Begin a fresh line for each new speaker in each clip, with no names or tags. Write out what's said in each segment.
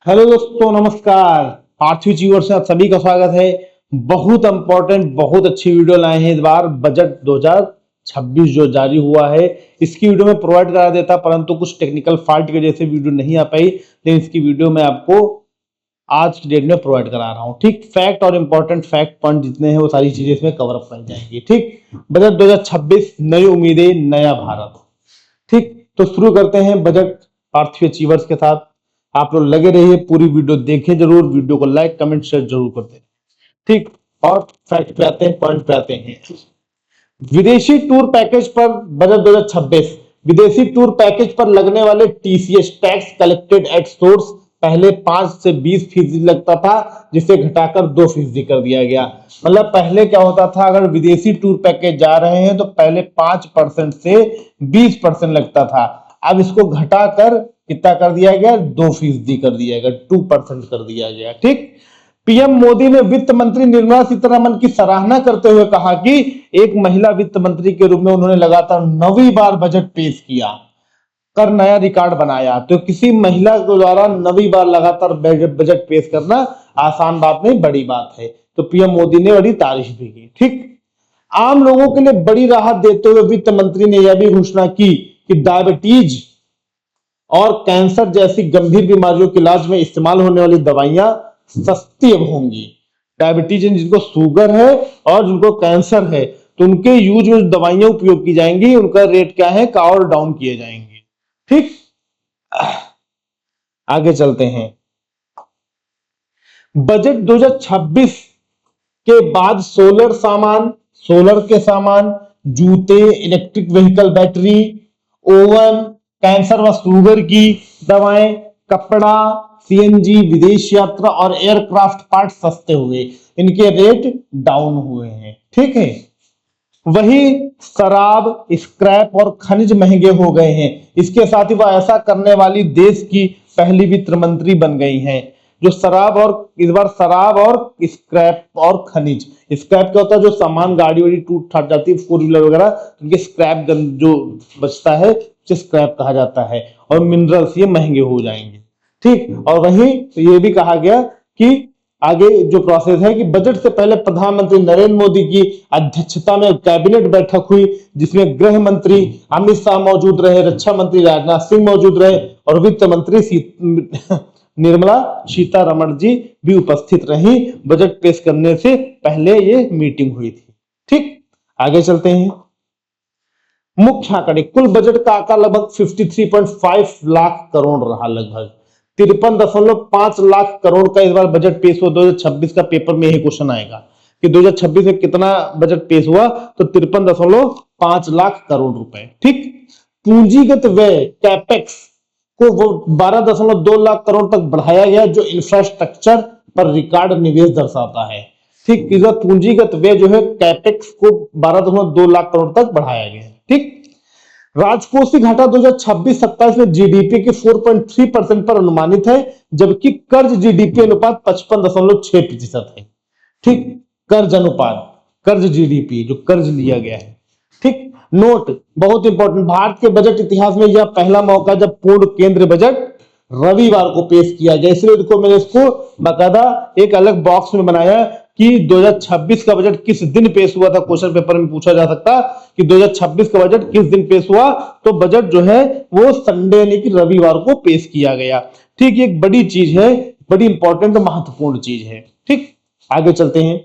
Hello दोस्तों, नमस्कार। पार्थिव जी ओर से आप सभी का स्वागत है। बहुत इंपॉर्टेंट, बहुत अच्छी वीडियो लाए हैं इस बार। बजट 2026 जो जारी हुआ है, इसकी वीडियो में प्रोवाइड करा देता, परंतु कुछ टेक्निकल फॉल्ट की वजह से वीडियो नहीं आ पाई। लेकिन इसकी वीडियो मैं आपको आज की डेट में प्रोवाइड करा रहा हूँ। ठीक, फैक्ट और इंपॉर्टेंट फैक्ट पॉइंट जितने हैं वो सारी चीजें इसमें कवर अप कर जाएंगी। ठीक, बजट 2026, नई उम्मीदें, नया भारत। ठीक, तो शुरू करते हैं बजट पार्थिव अचीवर्स के साथ। आप लोग लगे रहिए, पूरी वीडियो देखें जरूर, वीडियो को लाइक कमेंट शेयर जरूर करते हैं। ठीक, और फैक्ट पे आते हैं, पॉइंट पे आते हैं। विदेशी टूर पैकेज पर बजट 2026। विदेशी टूर पैकेज पर लगने वाले TCS tax collected at source पहले 5 से 20% लगता था, जिसे घटाकर 2% कर दिया गया। मतलब पहले क्या होता था, अगर विदेशी टूर पैकेज जा रहे हैं तो पहले 5% से 20% लगता था। अब इसको घटाकर कितना कर दिया गया, 2% कर दिया गया, 2% कर दिया गया। ठीक, पीएम मोदी ने वित्त मंत्री निर्मला सीतारमण की सराहना करते हुए कहा कि एक महिला वित्त मंत्री के रूप में उन्होंने लगातार 9वीं बार बजट पेश किया, कर नया रिकॉर्ड बनाया। तो किसी महिला के द्वारा 9वीं बार लगातार बजट पेश करना आसान बात नहीं, बड़ी बात है। तो पीएम मोदी ने बड़ी तारीफ भी की। ठीक, आम लोगों के लिए बड़ी राहत देते हुए वित्त मंत्री ने यह भी घोषणा की कि डायबिटीज और कैंसर जैसी गंभीर बीमारियों के इलाज में इस्तेमाल होने वाली दवाइयां सस्ती अब होंगी। डायबिटीज जिनको शुगर है और जिनको कैंसर है, तो उनके यूज में दवाइयां उपयोग की जाएंगी, उनका रेट क्या है, और डाउन किए जाएंगे। ठीक, आगे चलते हैं। बजट 2026 के बाद सोलर के सामान, जूते, electric vehicle battery, oven, cancer व शुगर की दवाएं, कपड़ा, सीएनजी, विदेश यात्रा और एयरक्राफ्ट पार्ट सस्ते हुए, इनके रेट डाउन हुए हैं। ठीक है, वही शराब, स्क्रैप और खनिज महंगे हो गए हैं। इसके साथ ही वह ऐसा करने वाली देश की पहली वित्त मंत्री बन गई हैं, जो शराब और इस बार शराब और स्क्रैप और खनिज। स्क्रैप क्या होता है, जो सामान गाड़ी वाड़ी टूट फाट जाती है, 4 व्हीलर वगैरह, उनके स्क्रैप जो बचता है उसे स्क्रैप कहा जाता है। और मिनरल्स ये महंगे हो जाएंगे। ठीक, और वहीं ये भी कहा गया कि आगे जो प्रोसेस है कि बजट से पहले प्रधानमंत्री नरेंद्र मोदी की अध्यक्षता में कैबिनेट बैठक हुई, जिसमें गृह मंत्री अमित शाह मौजूद रहे, रक्षा मंत्री राजनाथ सिंह मौजूद रहे और वित्त मंत्री निर्मला सीतारमण जी भी उपस्थित रही। बजट पेश करने से पहले ये मीटिंग हुई थी। ठीक, आगे चलते हैं। मुख्य आंकड़े, कुल बजट का आंकड़ा लगभग 53.5 लाख करोड़ रहा। लगभग 53.5 लाख करोड़ का इस बार बजट पेश हुआ। 2026 का पेपर में यही क्वेश्चन आएगा कि 2026 में कितना बजट पेश हुआ, तो 53.5 लाख करोड़ रुपए। ठीक, पूंजीगत व्यय कैपेक्स को वो 12.2 लाख करोड़ तक बढ़ाया गया, जो इंफ्रास्ट्रक्चर पर रिकॉर्ड निवेश दर्शाता है। ठीक, इस बार पूंजीगत व्यय जो है कैपेक्स को 12.2 लाख करोड़ तक बढ़ाया गया है। ठीक, राजकोषीय घाटा 2026-27 में जीडीपी के 4.3% पर अनुमानित है, जबकि कर्ज जीडीपी अनुपात 55.6% है। ठीक, कर्ज अनुपात, कर्ज जीडीपी, जो कर्ज लिया गया है। ठीक, नोट बहुत इंपॉर्टेंट, भारत के बजट इतिहास में यह पहला मौका जब पूर्ण केंद्र बजट रविवार को पेश किया गया। इसलिए देखो मैंने इसको बकायदा एक अलग बॉक्स में बनाया कि 2026 का बजट किस दिन पेश हुआ था। क्वेश्चन पेपर में पूछा जा सकता कि 2026 का बजट किस दिन पेश हुआ, तो बजट जो है वो संडे यानी कि रविवार को पेश किया गया। ठीक, ये एक बड़ी चीज है, बड़ी इंपॉर्टेंट महत्वपूर्ण चीज है। ठीक, आगे चलते हैं।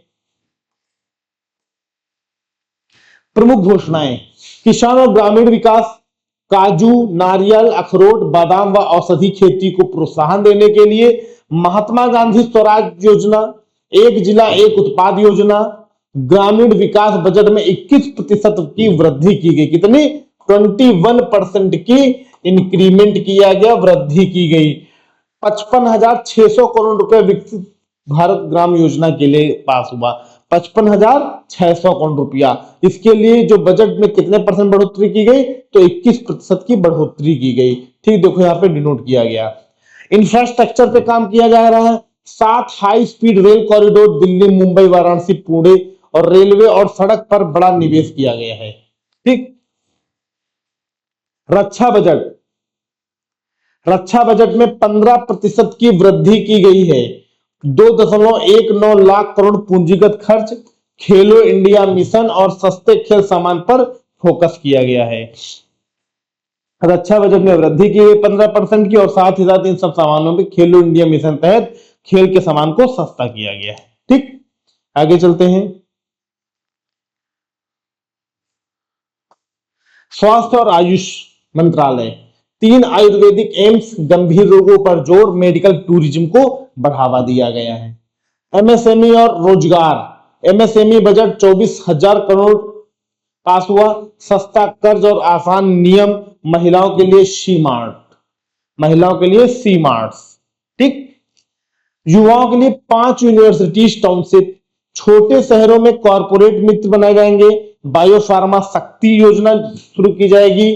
प्रमुख घोषणाएं, किसान और ग्रामीण विकास, काजू, नारियल, अखरोट, बादाम व औषधि खेती को प्रोत्साहन देने के लिए महात्मा गांधी स्वराज योजना, एक जिला एक उत्पाद योजना, ग्रामीण विकास बजट में 21% की वृद्धि की गई। कितनी, 21% की इंक्रीमेंट किया गया, वृद्धि की गई। 55,600 करोड़ रुपए विकसित भारत ग्राम योजना के लिए पास हुआ। 55,600 करोड़ रुपया। इसके लिए जो बजट में कितने परसेंट बढ़ोतरी की गई, तो 21% की बढ़ोतरी की गई। ठीक, देखो यहाँ पे डिनोट किया गया। इंफ्रास्ट्रक्चर पे काम किया जा रहा है। 7 high speed rail corridor Delhi, Mumbai, Varanasi, Pune और रेलवे और सड़क पर बड़ा निवेश किया गया है। ठीक, रक्षा बजट, रक्षा बजट में 15% की वृद्धि की गई है। 2.19 लाख करोड़ पूंजीगत खर्च, खेलो इंडिया मिशन और सस्ते खेल सामान पर फोकस किया गया है। रक्षा बजट में वृद्धि की गई 15% की और साथ ही साथ इन सब सामानों में खेलो इंडिया मिशन तहत खेल के सामान को सस्ता किया गया है। ठीक, आगे चलते हैं। स्वास्थ्य और आयुष मंत्रालय, 3 आयुर्वेदिक एम्स, गंभीर रोगों पर जोर, मेडिकल टूरिज्म को बढ़ावा दिया गया है। एमएसएमई और रोजगार, एमएसएमई बजट 24,000 करोड़ पास हुआ। सस्ता कर्ज और आसान नियम, महिलाओं के लिए सी मार्ट, महिलाओं के लिए सी मार्ट्स। ठीक, युवाओं के लिए 5 यूनिवर्सिटीज टाउनशिप, छोटे शहरों में कॉरपोरेट मित्र बनाए जाएंगे। बायोफार्मा शक्ति योजना शुरू की जाएगी।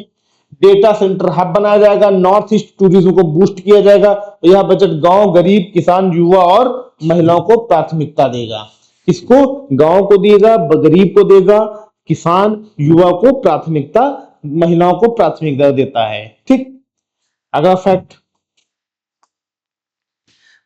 डेटा सेंटर हब बनाया जाएगा। नॉर्थ ईस्ट टूरिज्म को बूस्ट किया जाएगा। यह बजट गांव, गरीब, किसान, युवा और महिलाओं को प्राथमिकता देगा। किसको? गांव को देगा, गरीब को देगा, किसान, युवा को प्राथमिकता, महिलाओं को प्राथमिकता देता है। ठीक, अगला फैक्ट,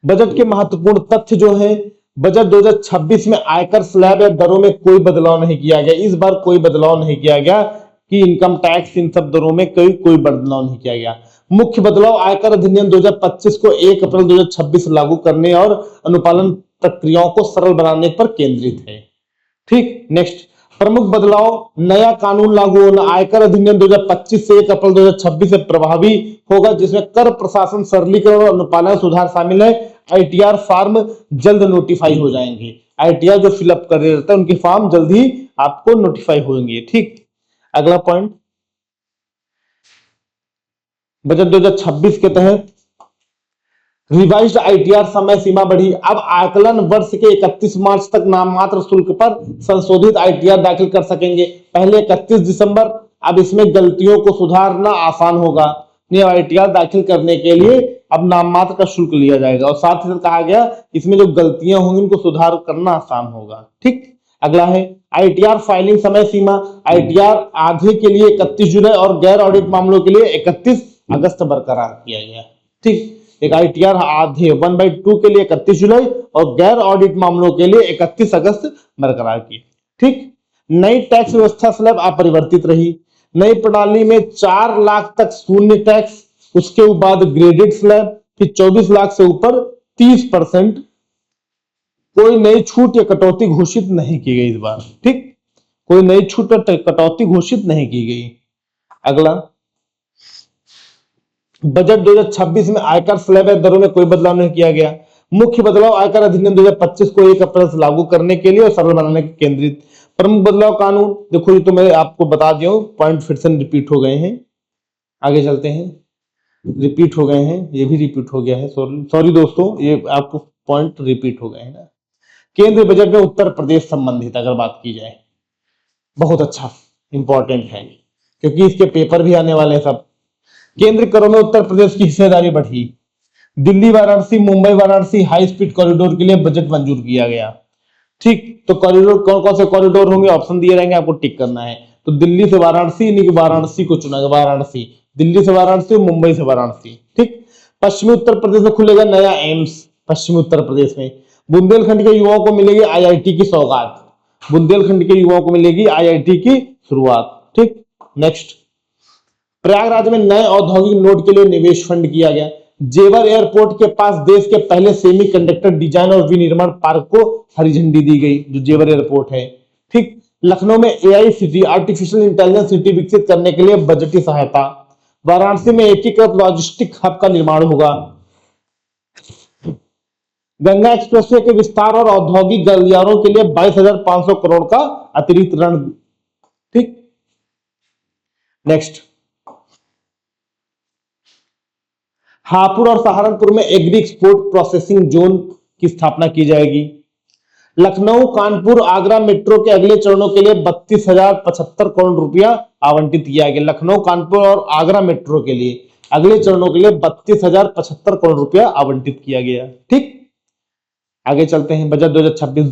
बजट के महत्वपूर्ण तथ्य जो है, बजट 2026 में आयकर स्लैब या दरों में कोई बदलाव नहीं किया गया। इस बार कोई बदलाव नहीं किया गया कि इनकम टैक्स, इन सब दरों में कोई बदलाव नहीं किया गया। मुख्य बदलाव आयकर अधिनियम 2025 को 1 अप्रैल 2026 लागू करने और अनुपालन प्रक्रियाओं को सरल बनाने पर केंद्रित है। ठीक, नेक्स्ट, प्रमुख बदलाव, नया कानून लागू होना। आयकर अधिनियम 2025 से 1 अप्रैल 2026 से प्रभावी होगा, जिसमें कर प्रशासन सरलीकरण और अनुपालन सुधार शामिल है। आईटीआर फॉर्म जल्द नोटिफाई हो जाएंगे। आईटीआर जो फिलअप कर रहे रहते हैं उनके फॉर्म जल्द ही आपको नोटिफाई होंगे। ठीक, अगला पॉइंट, बजट 2026 के तहत रिवाइज्ड आईटीआर समय सीमा बढ़ी। अब आकलन वर्ष के 31 मार्च तक नाममात्र शुल्क पर संशोधित आईटीआर दाखिल कर सकेंगे। पहले 31 दिसंबर, अब इसमें गलतियों को सुधारना आसान होगा। आईटीआर दाखिल करने के लिए अब नाममात्र का शुल्क लिया जाएगा और साथ ही साथ कहा गया इसमें जो गलतियां होंगी उनको सुधार करना आसान होगा। ठीक, अगला है आईटीआर फाइलिंग समय सीमा। आईटीआर आधे के लिए 31 जुलाई और गैर ऑडिट मामलों के लिए 31 अगस्त बरकरार किया गया। ठीक, एक आईटीआर आधे 1/2 के लिए 31 जुलाई और गैर ऑडिट मामलों के लिए 31 अगस्त बरकरार की। ठीक, नई टैक्स व्यवस्था स्लैब अपरिवर्तित रही। नई प्रणाली में 4 लाख तक शून्य टैक्स, उसके बाद ग्रेडेड स्लैब, फिर 24 लाख से ऊपर 30%। कोई नई छूट या कटौती घोषित नहीं की गई इस बार। ठीक, कोई नई छूट या कटौती घोषित नहीं की गई। अगला, बजट 2026 में आयकर स्लैब या दरों में कोई बदलाव नहीं किया गया। मुख्य बदलाव आयकर अधिनियम 2025 को 1 अप्रैल से लागू करने के लिए और सरल बनाने के केंद्रित। प्रमुख बदलाव कानून, देखो ये तो मैं आपको बता दिया हूं, पॉइंट फिर से रिपीट हो गए हैं। आगे चलते हैं, रिपीट हो गए हैं, ये भी रिपीट हो गया है, सॉरी दोस्तों, ये आपको पॉइंट रिपीट हो गए हैं ना। केंद्रीय बजट में उत्तर प्रदेश संबंधित अगर बात की जाए, बहुत अच्छा इंपॉर्टेंट है क्योंकि इसके पेपर भी आने वाले हैं सब। केंद्र करों में उत्तर प्रदेश की हिस्सेदारी बढ़ी। Delhi Varanasi, Mumbai Varanasi high speed corridor के लिए बजट मंजूर किया गया। ठीक, तो कॉरिडोर कौन कौन से कॉरिडोर होंगे, ऑप्शन दिए रहेंगे, आपको टिक करना है। तो दिल्ली से वाराणसी, यानी कि वाराणसी को चुना, वाराणसी, दिल्ली से वाराणसी, मुंबई से वाराणसी। ठीक, पश्चिमी उत्तर प्रदेश में खुलेगा नया एम्स, पश्चिमी उत्तर प्रदेश में। बुंदेलखंड के युवाओं को मिलेगी आईआईटी की सौगात, बुंदेलखंड के युवाओं को मिलेगी आईआईटी की शुरुआत। ठीक, नेक्स्ट, प्रयागराज में नए औद्योगिक नोड के लिए निवेश फंड किया गया। जेवर एयरपोर्ट के पास देश के पहले सेमीकंडक्टर डिजाइन और विनिर्माण पार्क को हरी झंडी दी गई, जो जेवर एयरपोर्ट है। ठीक, लखनऊ में AI city, artificial intelligence city विकसित करने के लिए बजटीय सहायता। वाराणसी में एकीकृत लॉजिस्टिक हब का निर्माण होगा। गंगा एक्सप्रेसवे के विस्तार और औद्योगिक गलियारों के लिए 22,500 करोड़ का अतिरिक्त ऋण। ठीक, नेक्स्ट, हापुड़ और सहारनपुर में एग्री एक्सपोर्ट प्रोसेसिंग जोन की स्थापना की जाएगी। लखनऊ, कानपुर, आगरा मेट्रो के अगले चरणों के लिए 32,075 करोड़ रुपया आवंटित किया गया। लखनऊ, कानपुर और आगरा मेट्रो के लिए अगले चरणों के लिए 32,075 करोड़ रुपया आवंटित किया गया। ठीक, आगे चलते हैं, बजट 2026।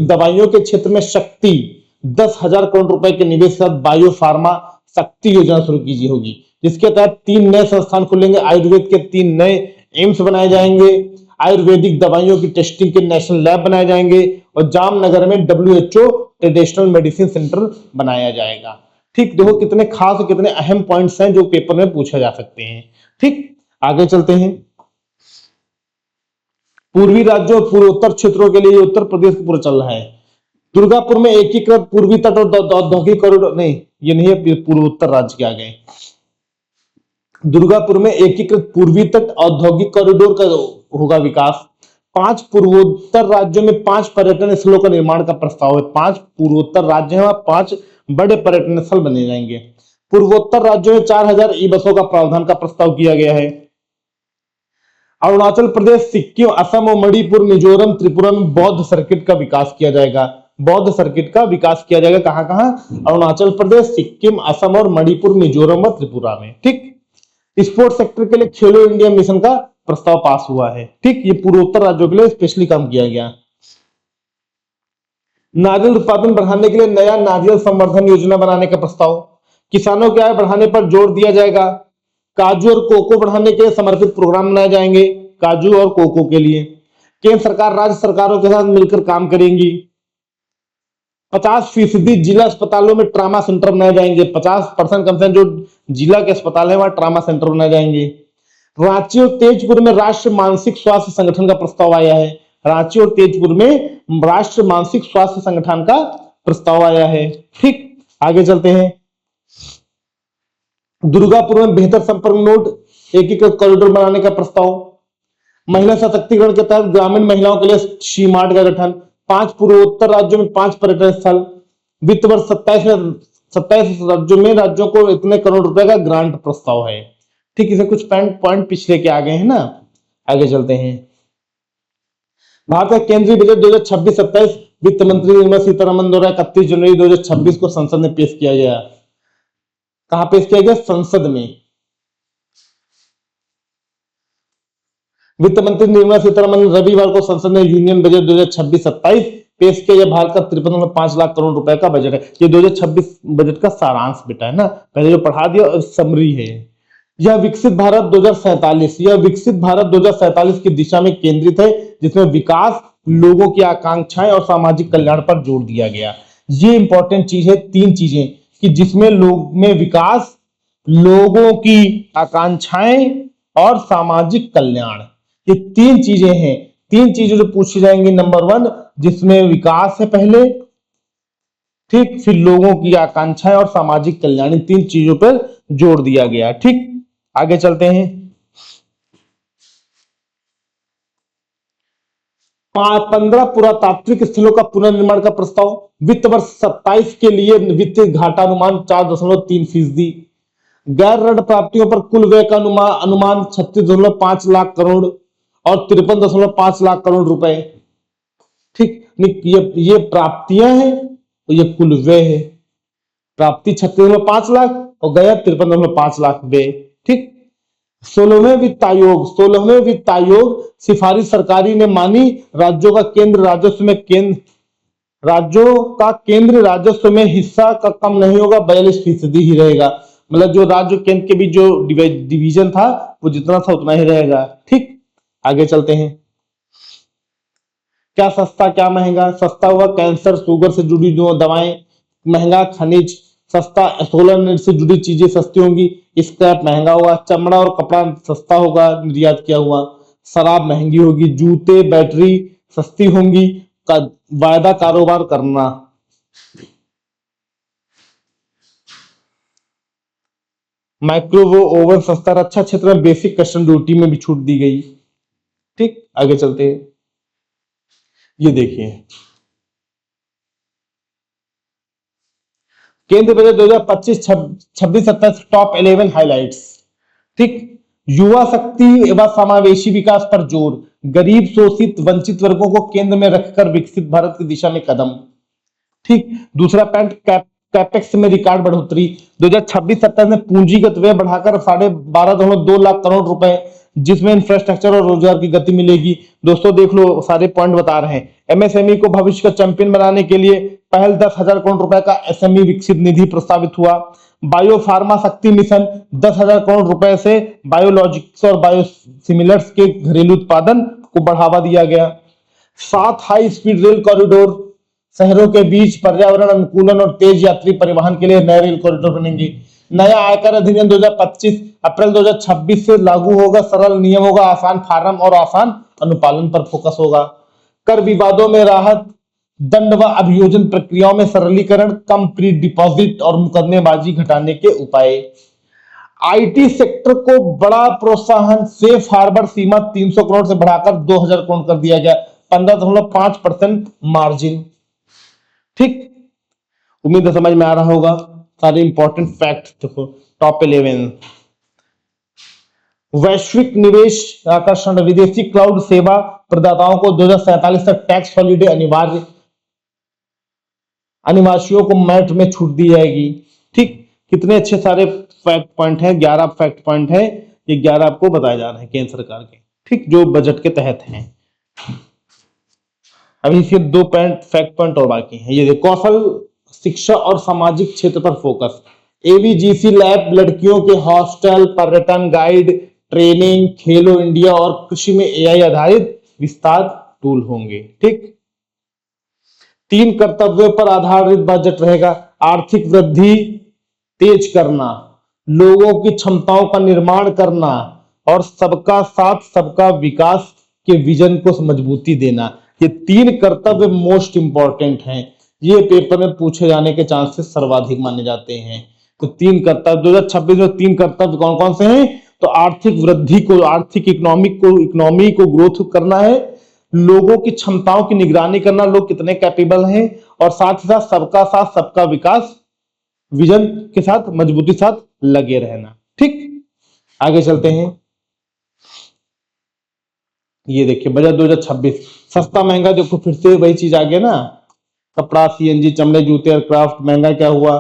दवाइयों के क्षेत्र में शक्ति, 10,000 करोड़ रुपए के निवेश के साथ बायो फार्मा शक्ति योजना शुरू की होगी। जिसके तहत 3 नए संस्थान खुलेंगे, आयुर्वेद के 3 नए एम्स बनाए जाएंगे, आयुर्वेदिक दवाइयों की टेस्टिंग के नेशनल लैब बनाए जाएंगे और जामनगर में WHO ट्रेडिशनल मेडिसिन सेंटर बनाया जाएगा। ठीक, देखो कितने खास और कितने अहम पॉइंट्स हैं जो पेपर में पूछे जा सकते हैं। ठीक, आगे चलते हैं। पूर्वी राज्यों और पूर्वोत्तर क्षेत्रों के लिए उत्तर प्रदेश पूरा चल रहा है। दुर्गापुर में एकीकृत पूर्वी तट और औद्योगिक कॉरिडोर, नहीं ये नहीं है, पूर्वोत्तर राज्य के आ गए। दुर्गापुर में एकीकृत पूर्वी तट औद्योगिक कॉरिडोर का होगा विकास। 5 पूर्वोत्तर राज्यों में 5 पर्यटन स्थलों का निर्माण का प्रस्ताव है। 5 पूर्वोत्तर राज्य हैं और 5 बड़े पर्यटन स्थल बने जाएंगे। पूर्वोत्तर राज्यों में 4000 ई बसों का प्रावधान का प्रस्ताव किया गया है। अरुणाचल प्रदेश, सिक्किम, असम और मणिपुर, मिजोरम, त्रिपुरा में बौद्ध सर्किट का विकास किया जाएगा। बौद्ध सर्किट का विकास किया जाएगा कहां कहां? अरुणाचल प्रदेश, सिक्किम, असम और मणिपुर, मिजोरम और त्रिपुरा में। ठीक, स्पोर्ट्स सेक्टर के लिए खेलो इंडिया मिशन का प्रस्ताव पास हुआ है। ठीक, ये पूर्वोत्तर राज्यों के लिए स्पेशली काम किया गया। नारियल उत्पादन बढ़ाने के लिए नया नारियल संवर्धन योजना बनाने का प्रस्ताव। किसानों की आय बढ़ाने पर जोर दिया जाएगा। काजू और कोको बढ़ाने के लिए समर्पित प्रोग्राम बनाए जाएंगे, काजू और कोको के लिए। केंद्र सरकार राज्य सरकारों के साथ मिलकर काम करेंगी। 50% जिला अस्पतालों में ट्रामा सेंटर बनाए जाएंगे। 50% कम से कम जो जिला के अस्पताल है वहां ट्रामा सेंटर बनाए जाएंगे। रांची और तेजपुर में राष्ट्रीय मानसिक स्वास्थ्य संगठन का प्रस्ताव आया है। रांची और तेजपुर में राष्ट्रीय मानसिक स्वास्थ्य संगठन का प्रस्ताव आया है। ठीक, आगे चलते हैं। दुर्गापुर में बेहतर संपर्क नोड एकीकृत कॉरिडोर बनाने का प्रस्ताव। महिला सशक्तिकरण के तहत ग्रामीण महिलाओं के लिए शी-मार्ट का गठन। 5 पूर्वोत्तर राज्यों में 5 पर्यटन स्थल। वित्त वर्ष 27 राज्यों में राज्यों को इतने करोड़ रुपए का ग्रांट प्रस्ताव है। ठीक, इसे कुछ पॉइंट पिछले के आ गए हैं ना। आगे चलते हैं। भारत का केंद्रीय बजट 2026-27 वित्त मंत्री निर्मला सीतारमण द्वारा 31 जनवरी 2026 को संसद में पेश किया गया। कहां पेश किया गया? संसद में। वित्त मंत्री निर्मला सीतारमण ने रविवार को संसद में यूनियन बजट 2026-27 पेश किया। यह भारत का 53.5 लाख करोड़ रुपए का बजट है। ये 2026 बजट का सारांश बेटा है ना, पहले जो पढ़ा दिया समरी है। यह विकसित भारत 2047 की दिशा में केंद्रित है, जिसमें विकास, लोगों की आकांक्षाएं और सामाजिक कल्याण पर जोर दिया गया। ये इंपॉर्टेंट चीज है, 3 चीजें कि जिसमें लोग में विकास, लोगों की आकांक्षाएं और सामाजिक कल्याण, ये 3 चीजें हैं। 3 चीजें जो पूछी जाएंगी। नंबर 1 जिसमें विकास है पहले, ठीक, फिर लोगों की आकांक्षाएं और सामाजिक कल्याण, इन 3 चीजों पर जोर दिया गया। ठीक, आगे चलते हैं। 15 पुरातात्विक स्थलों का पुनर्निर्माण का प्रस्ताव। वित्त वर्ष 27 के लिए वित्तीय घाटा अनुमान 4.3%। गैर ऋण प्राप्तियों पर कुल व्यय का अनुमान 36.5 लाख करोड़ और 53.5 लाख करोड़ रुपए। ठीक, ये प्राप्तियां हैं और ये कुल व्यय है। प्राप्ति 36.5 लाख और गया 53.5 लाख व्यय। ठीक, 16वें वित्त आयोग सिफारिश सरकारी ने मानी। राज्यों का केंद्र राजस्व में हिस्सा का कम नहीं होगा, 42% ही रहेगा। मतलब जो राज्य केंद्र के बीच जो डिवीजन था वो जितना था उतना ही रहेगा। ठीक, आगे चलते हैं। क्या सस्ता क्या महंगा? सस्ता हुआ कैंसर शुगर से जुड़ी जो दवाएं, महंगा खनिज सस्ता, सोलर से जुड़ी चीजें सस्ती होंगी, स्क्रैप महंगा हुआ, चमड़ा और कपड़ा सस्ता होगा निर्यात किया हुआ, शराब महंगी होगी, जूते बैटरी सस्ती होंगी, वायदा कारोबार करना। माइक्रोवेव ओवन सस्ता, रक्षा क्षेत्र में बेसिक कस्टम ड्यूटी में भी छूट दी गई। ठीक, आगे चलते हैं। ये देखिए केंद्र बजट 2025-26-27 टॉप 11 हाइलाइट्स। ठीक, युवा शक्ति एवं समावेशी विकास पर जोर, गरीब शोषित वंचित वर्गों को केंद्र में रखकर विकसित भारत की दिशा में कदम। ठीक, दूसरा पॉइंट कैपेक्स में रिकॉर्ड बढ़ोतरी। 2026-27 में पूंजीगत व्यय बढ़ाकर 12.5 लाख करोड़ रुपए, जिसमें इंफ्रास्ट्रक्चर और रोजगार की गति मिलेगी। दोस्तों देख लो, सारे पॉइंट बता रहे हैं। एमएसएमई को भविष्य का चैंपियन बनाने के लिए पहल 10,000 करोड़ रुपए का एसएमई विकसित निधि प्रस्तावित हुआ। बायो फार्मा शक्ति मिशन 10,000 करोड़ रुपए से बायोलॉजिक्स और बायोसिमिलर्स के घरेलू उत्पादन को बढ़ावा दिया गया। 7 हाई स्पीड रेल कॉरिडोर, शहरों के बीच पर्यावरण अनुकूलन और तेज यात्री परिवहन के लिए नए रेल कॉरिडोर बनेंगे। नया आयकर अधिनियम 2025 अप्रैल 2026 से लागू होगा। सरल नियम होगा, आसान फार्म और आसान अनुपालन पर फोकस होगा। कर विवादों में राहत, दंड व अभियोजन प्रक्रियाओं में सरलीकरण, कम प्री डिपॉजिट और मुकदमेबाजी घटाने के उपाय। आईटी सेक्टर को बड़ा प्रोत्साहन, सेफ हार्बर सीमा 300 करोड़ से बढ़ाकर 2,000 करोड़ कर दिया गया, 15.5% मार्जिन। ठीक, उम्मीद है समझ में आ रहा होगा। सारे इंपॉर्टेंट फैक्ट देखो। टॉप 11, वैश्विक निवेश आकर्षण, विदेशी क्लाउड सेवा प्रदाताओं को 2047 तक टैक्स हॉलिडे अनिवासियों को मैट में छूट दी जाएगी। ठीक, कितने अच्छे सारे फैक्ट पॉइंट हैं, 11 फैक्ट पॉइंट है, ये 11 आपको बताए जा रहे हैं केंद्र सरकार के, ठीक, जो बजट के तहत हैं। अभी फिर 2 फैक्ट पॉइंट और बाकी हैं। ये देखो, कौशल शिक्षा और सामाजिक क्षेत्र पर फोकस। एवीजीसी लैब लड़कियों के हॉस्टल, पर्यटन गाइड, ट्रेनिंग, खेलो इंडिया और कृषि में एआई आधारित विस्तार टूल होंगे। ठीक, 3 कर्तव्यों पर आधारित बजट रहेगा। आर्थिक वृद्धि तेज करना, लोगों की क्षमताओं का निर्माण करना और सबका साथ सबका विकास के विजन को मजबूती देना। ये 3 कर्तव्य मोस्ट इंपॉर्टेंट हैं। ये पेपर में पूछे जाने के चांसेस सर्वाधिक माने जाते हैं। तो 3 कर्तव्य 2026 में 3 कर्तव्य कौन कौन से हैं? तो आर्थिक वृद्धि को, आर्थिक इकोनॉमी को ग्रोथ करना है, लोगों की क्षमताओं की निगरानी करना, लोग कितने कैपेबल हैं, और साथ ही साथ सबका साथ सबका विकास विजन के साथ मजबूती साथ लगे रहना। ठीक, आगे चलते हैं। ये देखिए बजट 2026, सस्ता महंगा, देखो फिर से वही चीज आ गया ना, कपड़ा, सीएनजी, चमड़े, जूते, एयरक्राफ्ट। महंगा क्या हुआ?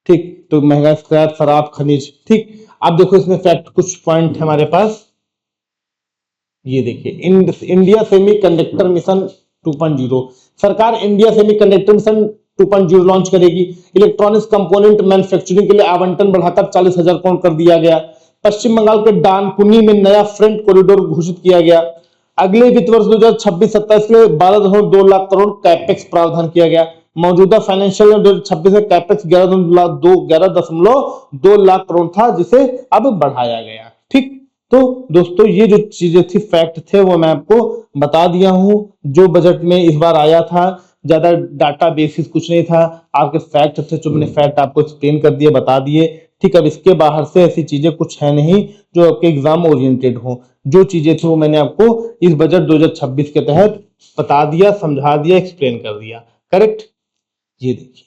ठीक, तो महंगा स्क्रैप, शराब, खनिज। ठीक, अब देखो इसमें फैक्ट कुछ पॉइंट है हमारे पास। ये देखिए, इंडिया सेमीकंडक्टर मिशन 2.0, सरकार इंडिया सेमीकंडक्टर मिशन 2.0 लॉन्च करेगी। इलेक्ट्रॉनिक्स कंपोनेंट मैन्युफैक्चरिंग के लिए आवंटन बढ़ाकर 40,000 करोड़ कर दिया गया। पश्चिम बंगाल के डानकुनी में नया फ्रेंट कॉरिडोर घोषित किया गया। अगले वित्त वर्ष 2026-27 के लिए 12.2 लाख करोड़ कैपेक्स प्रावधान किया गया। मौजूदा फाइनेंशियल ईयर 2026 में कैपेक्स 11.2 लाख करोड़ था, जिसे अब बढ़ाया गया। ठीक, तो दोस्तों ये जो चीजें थी, फैक्ट थे, वो मैं आपको बता दिया हूं जो बजट में इस बार आया था। ज्यादा डाटा बेसिस कुछ नहीं था, आपके फैक्ट थे, जो मैंने फैक्ट आपको एक्सप्लेन कर दिए, बता दिए। ठीक, अब इसके बाहर से ऐसी चीजें कुछ है नहीं जो आपके एग्जाम ओरिएंटेड हो। जो चीजें थी वो मैंने आपको इस बजट 2026 के तहत बता दिया, समझा दिया, एक्सप्लेन कर दिया। करेक्ट, ये देखिए,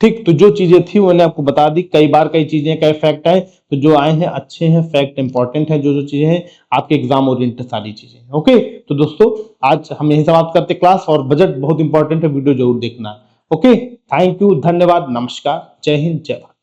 ठीक, तो जो चीजें थी वो मैंने आपको बता दी। कई बार कई चीजें, कई फैक्ट है, तो जो आए हैं अच्छे हैं, फैक्ट इंपॉर्टेंट है, जो जो चीजें हैं आपके एग्जाम ओरिएंटेड सारी चीजें। ओके, तो दोस्तों आज हम यही समाप्त करते क्लास, और बजट बहुत इंपॉर्टेंट है, वीडियो जरूर देखना। ओके, थैंक यू, धन्यवाद, नमस्कार, जय हिंद, जय भारत।